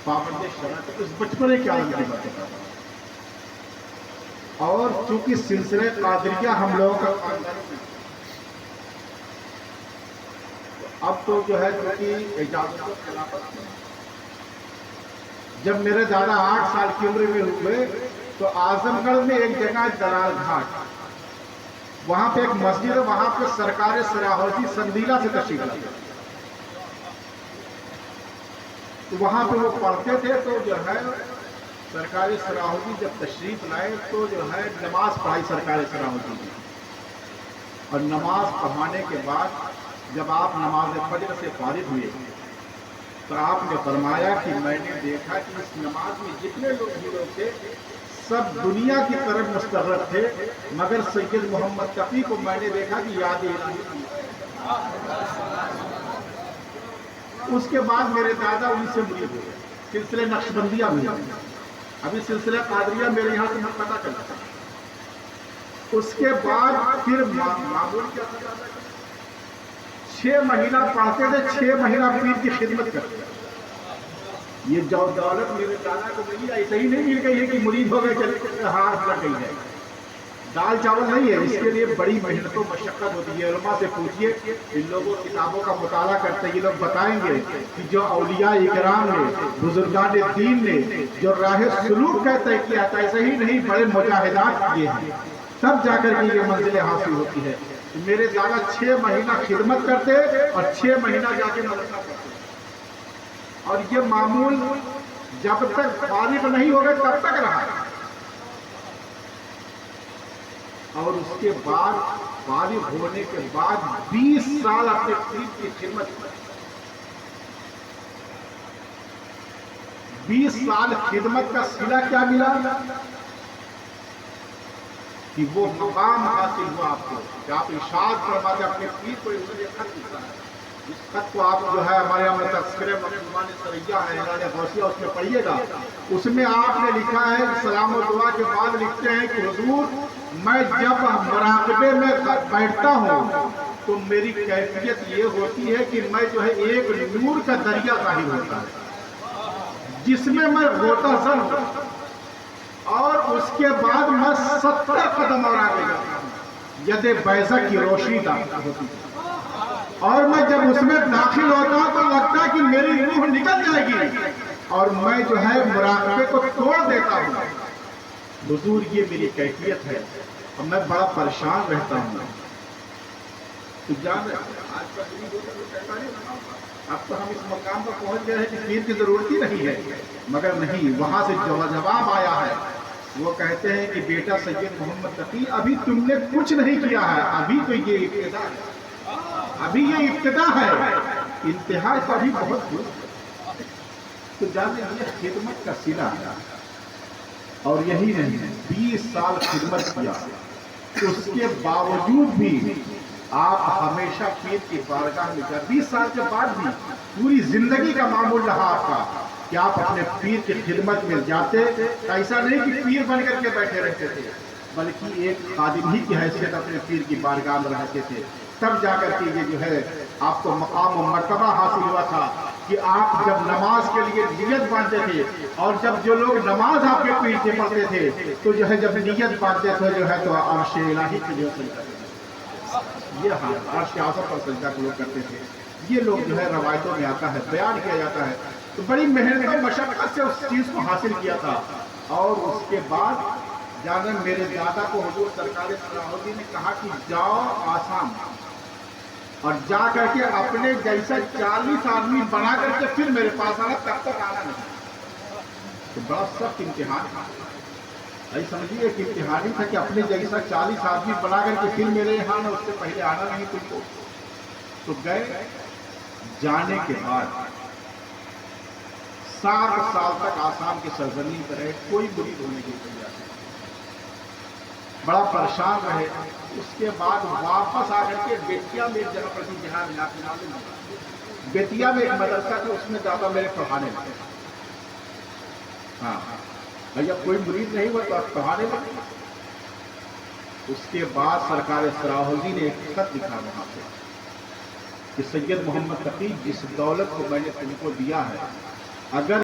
पाबंद शरा तो इस बचपने के आलम की बात है। और चूंकि सिलसिले कादरिया हम लोगों का अब तो जो है क्योंकि इजाजत और खिलाफत में जब मेरे दादा 8 साल की उम्र में हुए तो आजमगढ़ में एक जगह दलाल घाट, वहां पे एक मस्जिद है, वहां पे सरकार सराहोजी संदीला से तशरीफ लाए, तो वहां पे वो पढ़ते थे। तो जो है सरकार सराहोजी जब तशरीफ लाए तो जो है नमाज पढ़ाई सरकार सराहोजी ने, और नमाज पढ़ाने के बाद जब आप नमाज फजर से फारिग हुए तो आपने फरमाया कि मैंने देखा कि इस नमाज में जितने लोग थे सब दुनिया की तरफ मुस्तरफ थे, मगर सैयद मोहम्मद तकी को मैंने देखा कि याद इलाही। उसके बाद मेरे दादा उनसे मुरीद हो गए, सिलसिले नक्शबंदिया में, अभी सिलसिला कादरिया मेरे यहाँ से मैं पता कर सकता। उसके बाद फिर मामूल क्या था, 6 महीना पढ़ते थे, 6 महीना पीर की खिदमत करते। ये जो दौलत मेरे दादा को मिली ऐसे ही नहीं मिल गई है कि मुरीद हो गए चले हाथ लग गई है, दाल चावल नहीं है, इसके लिए बड़ी मेहनत और मशक्कत होती है। उलमा से पूछिए, इन लोगों किताबों का मुताला करते ये लोग बताएंगे कि जो औलिया इकराम ने, बुजुर्गान दीन ने जो राह सुलूक का तय किया था, ऐसे ही नहीं बड़े मुजाहिदात किए हैं, तब जाकर के ये मंजिलें हासिल होती है। मेरे दादा 6 महीना खिदमत करते और 6 महीना जाके मदरसा पढ़ते, और ये मामूल जब तक फारिग नहीं हो गए तब तक रहा। और उसके बाद फारिग होने के बाद 20 साल अपने पीर की खिदमत की। 20 साल खिदमत का सिला क्या मिला कि वो मकाम हासिल हुआ आपको कि आप इरशाद फरमाते अपने पीर को खत लिखा है। इस खत को आप जो है हमारे यहाँ में तस्करे मकतूबान सरैया है गौसिया, उसमें पढ़िएगा। उसमें आपने लिखा है, सलाम और दुआ के बाद लिखते हैं कि हुजूर मैं जब मुराक़बे में बैठता हूँ तो मेरी कैफियत ये होती है कि मैं जो है एक नूर का दरिया ज़ाहिर होता है जिसमें मैं गोता सर, और उसके बाद मैं 70 कदम और आगे जाता हूँ, यदे बैज़ा की रोशनी दाखिल होती है, और मैं जब उसमें दाखिल होता हूँ तो लगता है कि मेरी रूह निकल जाएगी और मैं जो है मुराक़बे को तोड़ देता हूँ। हुजूर ये मेरी कैफियत है और मैं बड़ा परेशान रहता हूँ। तो जान अब तो हम इस मकाम पर पहुँच गए हैं कि पीर की जरूरत ही नहीं है, मगर नहीं, वहाँ से जवाब आया है। वो कहते हैं कि बेटा सैयद मोहम्मद तकी अभी तुमने कुछ नहीं किया है, अभी तो ये इब्तिदा है, अभी ये इब्तिदा है, इंतहा तो अभी बहुत दूर। तो जाने ये खिदमत का सिला, और यही नहीं 20 साल खिदमत किया, उसके बावजूद भी आप हमेशा पीर की बारगाह में जा। 20 साल के बाद भी पूरी जिंदगी का मामूल रहा आपका कि आप अपने पीर की खिदमत में जाते। ऐसा नहीं कि पीर बन करके बैठे रहते थे, बल्कि एक खादिम ही की हैसियत अपने पीर की बारगाह में रहते थे। तब जाकर के ये जो है आपको मकाम और मर्तबा हासिल हुआ था कि आप जब नमाज के लिए नियत बांधते थे, और जब जो लोग नमाज आपके पीर से पढ़ते थे तो जो है जब नियत बांधते थे जो है तो अर्श इलाही के जो सजदा, ये हाँ अर्श आज़म पर सजदा को लोग करते थे। ये लोग जो है रवायतों में आता है, बयान किया जाता है। तो बड़ी मेहनत और मशक्क़त से उस चीज़ को हासिल किया था। और उसके बाद जाने मेरे दादा को हुजूर सरकार सलाहुद्दीन ने कहा कि जाओ आसाम और जा करके अपने जैसा 40 आदमी बना करके फिर मेरे पास आना, तब तक आना नहीं। तो बड़ा सख्त इम्तिहान था, ऐसा समझिए कि इम्तिहान ही था कि अपने जैसा 40 आदमी बना करके फिर मेरे यहाँ ना, उससे पहले आना नहीं तुमको। तो गए, जाने के बाद 7 साल तक आसाम की सरजमीन पर रहे, कोई मुरीद होने की तैयार नहीं, बड़ा परेशान रहे। उसके बाद वापस आकर के बेतिया में एक जगह पर जहाँ बेतिया में एक मदरसा था, उसमें ज़्यादा मेरे पढ़ाने लगे। हाँ भैया कोई मुरीद नहीं हुआ तो आप पढ़ाने लगे। उसके बाद सरकार सराहुद्दीन ने एक खत लिखा वहाँ पे कि सैयद मोहम्मद तकी जिस दौलत को मैंने तुमको दिया है, अगर